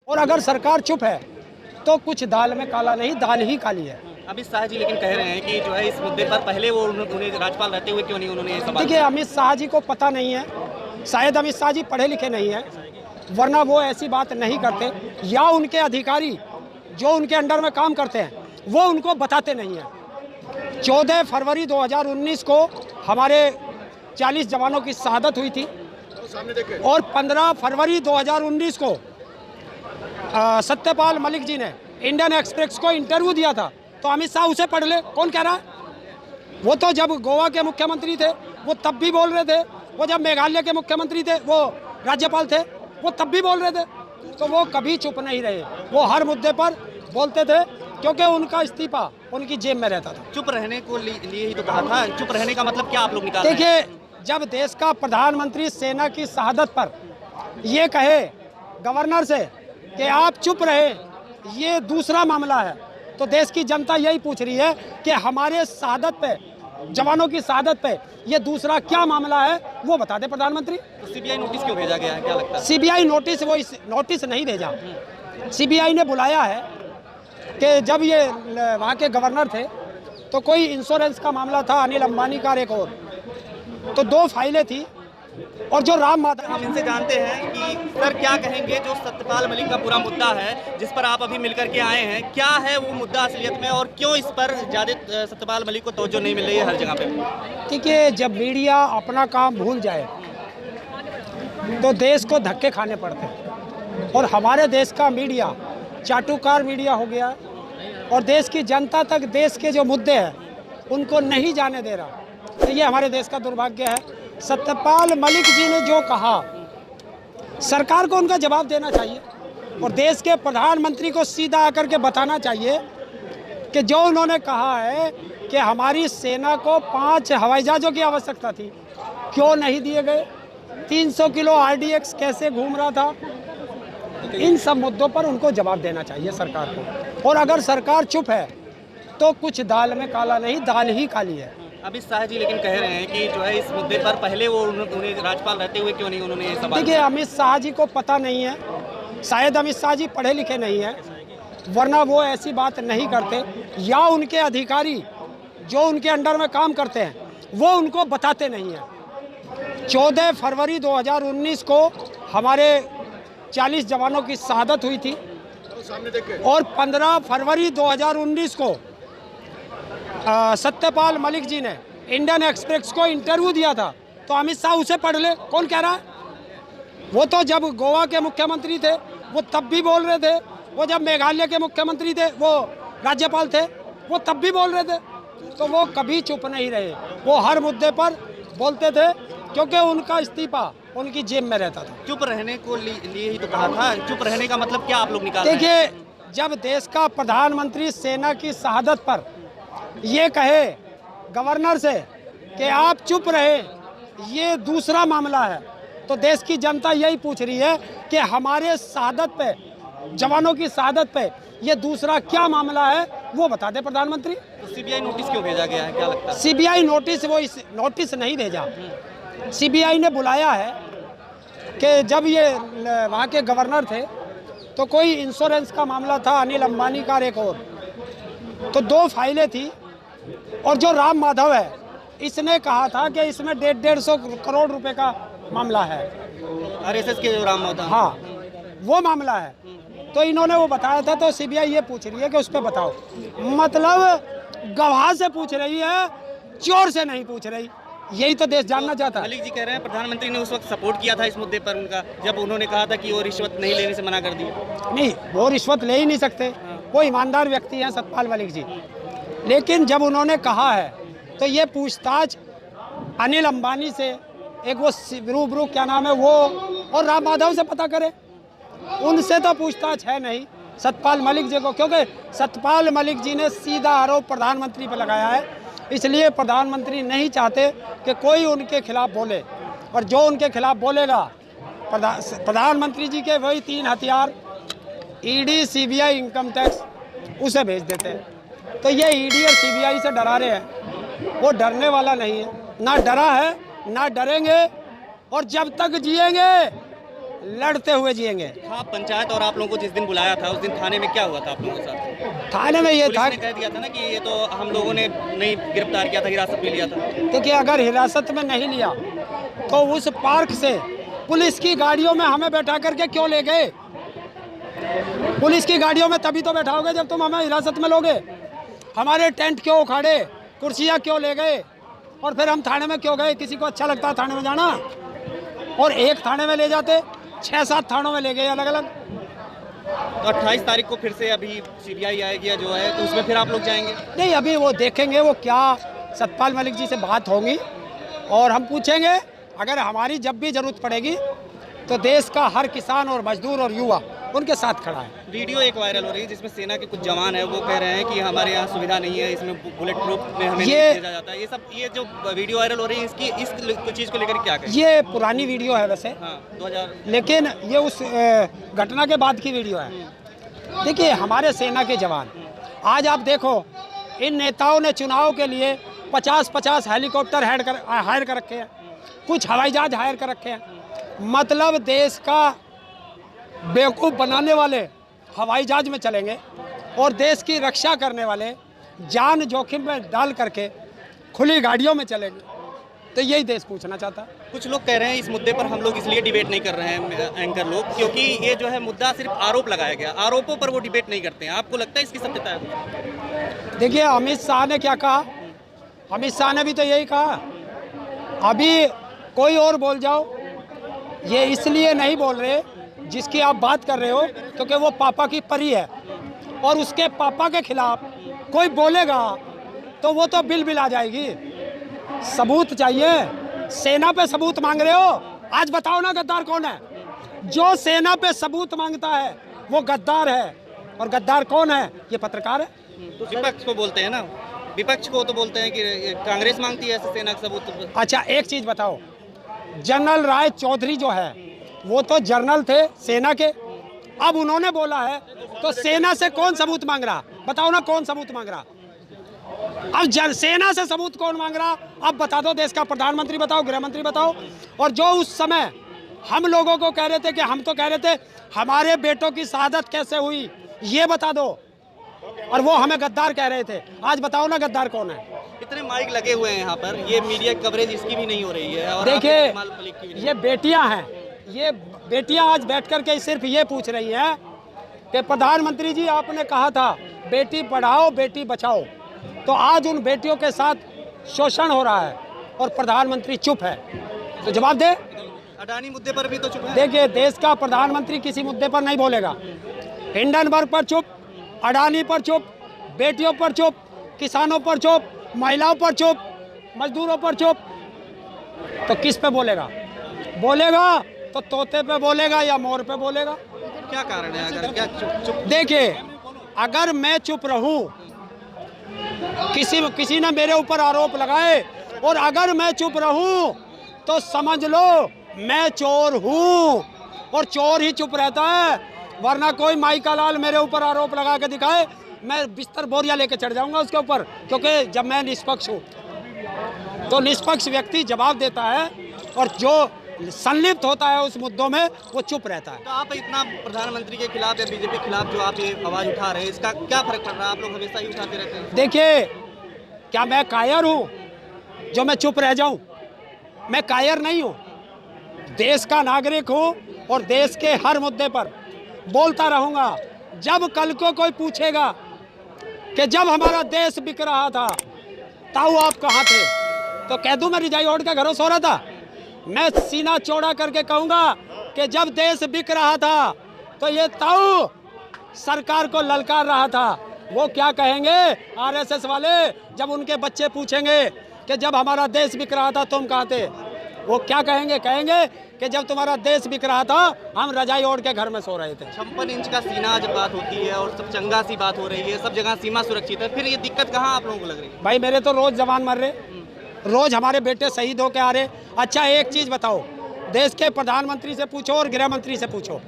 और अगर सरकार चुप है तो कुछ दाल में काला नहीं, दाल ही काली है। अमित शाह जी लेकिन कह रहे हैं कि जो है इस मुद्दे पर पहले वो उन्हें राज्यपाल रहते हुए क्यों नहीं उन्होंने ये सवाल देखिए, अमित शाह जी को पता नहीं है, शायद अमित शाह जी पढ़े लिखे नहीं हैं, वरना वो ऐसी बात नहीं करते, या उनके अधिकारी जो उनके अंडर में काम करते हैं वो उनको बताते नहीं हैं। 14 फरवरी 2019 को हमारे 40 जवानों की शहादत हुई थी और 15 फरवरी 2019 को सत्यपाल मलिक जी ने इंडियन एक्सप्रेस को इंटरव्यू दिया था, तो अमित शाह उसे पढ़ ले, कौन कह रहा है? वो तो जब गोवा के मुख्यमंत्री थे वो तब भी बोल रहे थे, वो जब मेघालय के मुख्यमंत्री थे, वो राज्यपाल थे, वो तब भी बोल रहे थे, तो वो कभी चुप नहीं रहे, वो हर मुद्दे पर बोलते थे क्योंकि उनका इस्तीफा उनकी जेब में रहता था। चुप रहने को लिए ही तो कहा था, चुप रहने का मतलब क्या आप लोग निकाल रहे हैं? देखिए, जब देश का प्रधानमंत्री सेना की शहादत पर ये कहे गवर्नर से कि आप चुप रहे, ये दूसरा मामला है, तो देश की जनता यही पूछ रही है कि हमारे शहादत पे, जवानों की शहादत पे ये दूसरा क्या मामला है, वो बता दे प्रधानमंत्री। तो सीबीआई नोटिस क्यों भेजा गया है, क्या लगता है? सीबीआई नोटिस, वो नोटिस नहीं भेजा। सीबीआई ने बुलाया है कि जब ये वहाँ के गवर्नर थे तो कोई इंश्योरेंस का मामला था, अनिल अंबानी का, एक और, तो 2 फाइलें थी, और जो राम माधव, हम इनसे जानते हैं कि सर क्या कहेंगे जो सत्यपाल मलिक का पूरा मुद्दा है जिस पर आप अभी मिलकर के आए हैं, क्या है वो मुद्दा असलियत में और क्यों इस पर ज़्यादा सत्यपाल मलिक को तवज्जो नहीं मिल रही है हर जगह पे? देखिए, जब मीडिया अपना काम भूल जाए तो देश को धक्के खाने पड़ते हैं, और हमारे देश का मीडिया चाटुकार मीडिया हो गया और देश की जनता तक देश के जो मुद्दे हैं उनको नहीं जाने दे रहा, तो ये हमारे देश का दुर्भाग्य है। सत्यपाल मलिक जी ने जो कहा, सरकार को उनका जवाब देना चाहिए और देश के प्रधानमंत्री को सीधा आकर के बताना चाहिए कि जो उन्होंने कहा है कि हमारी सेना को 5 हवाई जहाज़ों की आवश्यकता थी, क्यों नहीं दिए गए? 300 किलो RDX कैसे घूम रहा था? इन सब मुद्दों पर उनको जवाब देना चाहिए सरकार को, और अगर सरकार चुप है तो कुछ दाल में काला नहीं, दाल ही काली है। अमित शाह जी लेकिन कह रहे हैं कि जो है इस मुद्दे पर पहले वो उन्हें राज्यपाल रहते हुए क्यों नहीं उन्होंने ये सवाल देखिए, अमित शाह जी को पता नहीं है, शायद अमित शाह जी पढ़े लिखे नहीं हैं, वरना वो ऐसी बात नहीं करते, या उनके अधिकारी जो उनके अंडर में काम करते हैं वो उनको बताते नहीं हैं। 14 फरवरी 2019 को हमारे 40 जवानों की शहादत हुई थी और 15 फरवरी 2019 को सत्यपाल मलिक जी ने इंडियन एक्सप्रेस को इंटरव्यू दिया था, तो अमित शाह उसे पढ़ ले, कौन कह रहा है? वो तो जब गोवा के मुख्यमंत्री थे वो तब भी बोल रहे थे, वो जब मेघालय के मुख्यमंत्री थे, वो राज्यपाल थे, वो तब भी बोल रहे थे, तो वो कभी चुप नहीं रहे, वो हर मुद्दे पर बोलते थे क्योंकि उनका इस्तीफा उनकी जेब में रहता था। चुप रहने को लिए ही तो कहा था, चुप रहने का मतलब क्या आप लोग निकाल रहे हैं? देखिए, जब देश का प्रधानमंत्री सेना की शहादत पर ये कहे गवर्नर से कि आप चुप रहे, ये दूसरा मामला है, तो देश की जनता यही पूछ रही है कि हमारे शहादत पे, जवानों की शहादत पे ये दूसरा क्या मामला है, वो बता दे प्रधानमंत्री। तो सीबीआई नोटिस क्यों भेजा गया है, क्या लगता है? सीबीआई नोटिस, वो नोटिस नहीं भेजा। सीबीआई ने बुलाया है कि जब ये वहाँ के गवर्नर थे तो कोई इंश्योरेंस का मामला था, अनिल अंबानी का, एक और, तो 2 फाइलें थी, और जो राम माधव है इसने कहा था कि इसमें 150 करोड़ रुपए का मामला है, RSS के जो राम माधव, हाँ वो मामला है, तो इन्होंने वो बताया था, तो सीबीआई ये पूछ रही है कि उस पर बताओ, मतलब गवाह से पूछ रही है, चोर से नहीं पूछ रही, यही तो देश जानना चाहता है। मलिक जी कह रहे हैं प्रधानमंत्री ने उस वक्त सपोर्ट किया था इस मुद्दे पर उनका, जब उन्होंने कहा था कि वो रिश्वत नहीं लेने से मना कर दी। नहीं, वो रिश्वत ले ही नहीं सकते, वो ईमानदार व्यक्ति हैं सत्यपाल मलिक जी, लेकिन जब उन्होंने कहा है तो ये पूछताछ अनिल अंबानी से, एक वो रूबरू क्या नाम है वो, और राम माधव से पता करें, उनसे तो पूछताछ है नहीं सत्यपाल मलिक जी को, क्योंकि सत्यपाल मलिक जी ने सीधा आरोप प्रधानमंत्री पर लगाया है, इसलिए प्रधानमंत्री नहीं चाहते कि कोई उनके खिलाफ बोले, और जो उनके खिलाफ बोलेगा प्रधानमंत्री जी के वही 3 हथियार, ईडी, सीबीआई, इनकम टैक्स, उसे भेज देते हैं। तो ये ईडी और सीबीआई से डरा रहे हैं, वो डरने वाला नहीं है, ना डरा है ना डरेंगे, और जब तक जिएंगे लड़ते हुए जिएंगे। हाँ, पंचायत और आप लोगों को जिस दिन बुलाया था उस दिन थाने में क्या हुआ था आप लोगों के साथ? थाने में ये पुलिस था, ने कह दिया था ना कि ये तो हम लोगों ने नहीं गिरफ्तार किया था, हिरासत में लिया था। देखिए अगर हिरासत में नहीं लिया तो उस पार्क से पुलिस की गाड़ियों में हमें बैठा करके क्यों ले गए? पुलिस की गाड़ियों में तभी तो बैठाओगे जब तुम हमें हिरासत में लोगे। हमारे टेंट क्यों उखाड़े, कुर्सियाँ क्यों ले गए, और फिर हम थाने में क्यों गए? किसी को अच्छा लगता है थाने में जाना? और एक थाने में ले जाते, 6-7 थानों में ले गए अलग अलग। तो 28 तारीख को फिर से अभी सीबीआई आएगी जो है, तो उसमें फिर आप लोग जाएंगे? नहीं, अभी वो देखेंगे, वो क्या सतपाल मलिक जी से बात होगी और हम पूछेंगे। अगर हमारी जब भी जरूरत पड़ेगी तो देश का हर किसान और मजदूर और युवा उनके साथ खड़ा है। वीडियो एक वायरल हो रही है जिसमें सेना के कुछ जवान है वो कह रहे हैं कि हमारे यहाँ सुविधा नहीं है, इसमें बुलेट प्रूफ में हमें नहीं भेजा जाता है। ये जो वीडियो वायरल हो रही है इस चीज़ को लेकर क्या कहें? ये पुरानी वीडियो है वैसे। हाँ, 2000। लेकिन ये उस घटना के बाद की वीडियो है। देखिए हमारे सेना के जवान, आज आप देखो इन नेताओं ने चुनाव के लिए 50-50 हेलीकॉप्टर हायर कर रखे हैं, कुछ हवाई जहाज हायर कर रखे हैं। मतलब देश का बेवकूफ़ बनाने वाले हवाई जहाज में चलेंगे और देश की रक्षा करने वाले जान जोखिम में डाल करके खुली गाड़ियों में चलेंगे। तो यही देश पूछना चाहता है। कुछ लोग कह रहे हैं इस मुद्दे पर हम लोग इसलिए डिबेट नहीं कर रहे हैं एंकर लोग, क्योंकि ये जो है मुद्दा सिर्फ आरोप लगाया गया, आरोपों पर वो डिबेट नहीं करते हैं। आपको लगता है इसकी सत्यता है? देखिए अमित शाह ने क्या कहा, अमित शाह ने भी तो यही कहा। अभी कोई और बोल जाओ, ये इसलिए नहीं बोल रहे जिसकी आप बात कर रहे हो क्योंकि वो पापा की परी है, और उसके पापा के खिलाफ कोई बोलेगा तो वो तो बिल आ जाएगी। सबूत चाहिए, सेना पे सबूत मांग रहे हो। आज बताओ ना गद्दार कौन है? जो सेना पे सबूत मांगता है वो गद्दार है, और गद्दार कौन है? ये पत्रकार है। तो विपक्ष को बोलते हैं ना, विपक्ष को तो बोलते हैं कि कांग्रेस मांगती है ऐसे सेना का सबूत। अच्छा एक चीज बताओ, जनरल राय चौधरी जो है वो तो जनरल थे सेना के, अब उन्होंने बोला है तो सेना से कौन सबूत मांग रहा? बताओ ना कौन सबूत मांग रहा? अब सेना से सबूत कौन मांग रहा? अब बता दो, देश का प्रधानमंत्री बताओ, गृह मंत्री बताओ। और जो उस समय हम लोगों को कह रहे थे कि हम तो कह रहे थे हमारे बेटों की शहादत कैसे हुई, ये बता दो, और वो हमें गद्दार कह रहे थे। आज बताओ ना गद्दार कौन है? इतने माइक लगे हुए हैं यहाँ पर, ये मीडिया कवरेज इसकी भी नहीं हो रही है। और देखिए ये बेटियां हैं, ये बेटियां आज बैठ कर के सिर्फ ये पूछ रही हैं कि प्रधानमंत्री जी आपने कहा था बेटी पढ़ाओ बेटी बचाओ, तो आज उन बेटियों के साथ शोषण हो रहा है और प्रधानमंत्री चुप है। तो जवाब दे। अडानी मुद्दे पर भी तो चुप है। देखिए देश का प्रधानमंत्री किसी मुद्दे पर नहीं बोलेगा। हिंडनबर्ग पर चुप, अडानी पर चुप, बेटियों पर चुप, किसानों पर चुप, महिलाओं पर चुप, मजदूरों पर चुप। तो किस पे बोलेगा? बोलेगा तो तोते पे बोलेगा या मोर पे बोलेगा? क्या कारण है? अगर क्या चुप? देखिए अगर मैं चुप रहूं, किसी ने मेरे ऊपर आरोप लगाए और अगर मैं चुप रहूं तो समझ लो मैं चोर हूं, और चोर ही चुप रहता है। वरना कोई माई का लाल मेरे ऊपर आरोप लगा के दिखाए, मैं बिस्तर बोरिया लेके चढ़ जाऊंगा उसके ऊपर, क्योंकि जब मैं निष्पक्ष हूँ तो निष्पक्ष व्यक्ति जवाब देता है, और जो संलिप्त होता है उस मुद्दों में वो चुप रहता है। तो आप इतना प्रधानमंत्री के खिलाफ या बीजेपी के खिलाफ जो आप ये आवाज़ उठा रहे हैं, इसका क्या फर्क पड़ रहा है? आप लोग हमेशा ही उठाते रहते हैं। देखिए क्या मैं कायर हूँ जो मैं चुप रह जाऊँ? मैं कायर नहीं हूँ, देश का नागरिक हूँ और देश के हर मुद्दे पर बोलता रहूँगा। जब कल को कोई पूछेगा कि जब हमारा देश बिक रहा था ताऊ आप कहाँ थे, तो कह दूँ मैं रजाई ओढ़ के घरों सो रहा था। मैं सीना चौड़ा करके कहूँगा कि जब देश बिक रहा था तो ये ताऊ सरकार को ललकार रहा था। वो क्या कहेंगे आरएसएस वाले जब उनके बच्चे पूछेंगे कि जब हमारा देश बिक रहा था तुम कहाँ थे? वो क्या कहेंगे? कहेंगे कि जब तुम्हारा देश बिक रहा था हम रजाई ओढ़ के घर में सो रहे थे। 56 इंच का सीना जब बात होती है और सब चंगा सी बात हो रही है, सब जगह सीमा सुरक्षित है, फिर ये दिक्कत कहाँ आप लोगों को लग रही है? भाई मेरे तो रोज जवान मर रहे, रोज हमारे बेटे शहीद होके आ रहे। अच्छा एक चीज़ बताओ, देश के प्रधानमंत्री से पूछो और गृह मंत्री से पूछो,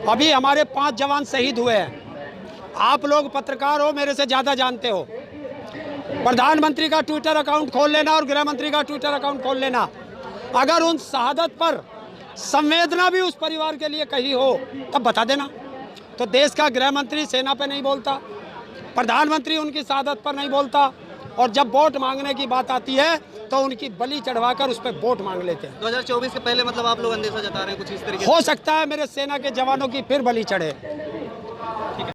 अभी हमारे 5 जवान शहीद हुए हैं। आप लोग पत्रकार हो, मेरे से ज़्यादा जानते हो। प्रधानमंत्री का ट्विटर अकाउंट खोल लेना और गृह मंत्री का ट्विटर अकाउंट खोल लेना। अगर उन शहादत पर संवेदना भी उस परिवार के लिए कहीं हो तब बता देना। तो देश का गृह मंत्री सेना पे नहीं बोलता, प्रधानमंत्री उनकी शहादत पर नहीं बोलता, और जब वोट मांगने की बात आती है तो उनकी बलि चढ़वाकर उस पर वोट मांग लेते हैं। 2024 के पहले मतलब आप लोग अंदेशा जता रहे हैं कुछ इस तरीके हो सकता है मेरे सेना के जवानों की फिर बलि चढ़े।